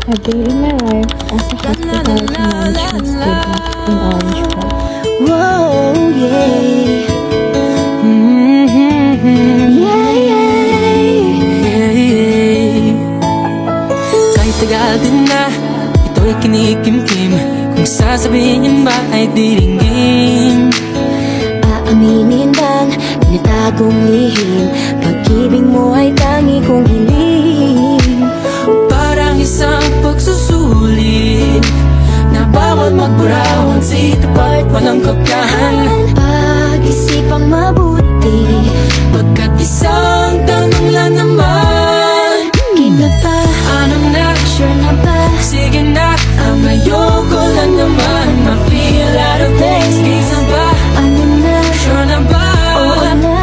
A day in my life as a hospitality management student in Orange Park. Whoa, yeah. Yeah, yeah. Kahit tagal din na ito'y kinikimkim, kung sasabihin ba ay diringgin. Aaminin bang tinatagong lihim, pag-ibig mo ay tangi kong hiling. Parang isang pagsusulit na bawal magburawan, sitapat walang kopyahan. Pag-isipang mabuti, Pagkat isang tanong lang naman, kita pa, ano na, sure na ba? sige na, ang ayoko lang naman ma-feel out of place. Kaysa ba, Ano na, sure na ba, oo na.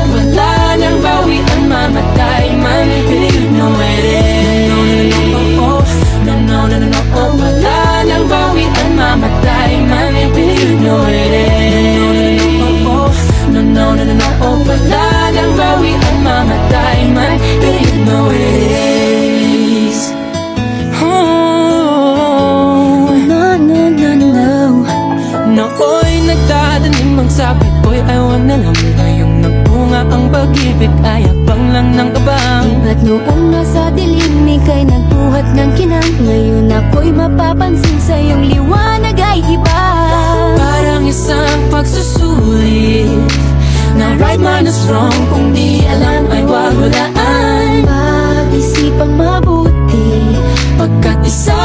wala nang bawian, mamatay man, but you know it is. No, wala nang bawian, mamatay man, but you know it is. No, wala nang bawian, mamatay man, but you know it is. No, no, no, no. Nooy nagdadanim ang sabi ko'y ayaw na lang. Ngayong nagbunga ang pag-ibig ay abang lang ng kabang. Ba't noong nasa dilim ika'y nagbuhat ng kinang, ngayon ako'y mapapansin sa iyong liwanag ay iba. Parang isang pagsusulit na right man is wrong, kung di alam ay wag hulaan. Pag-isipang mabuti, Pagkat isa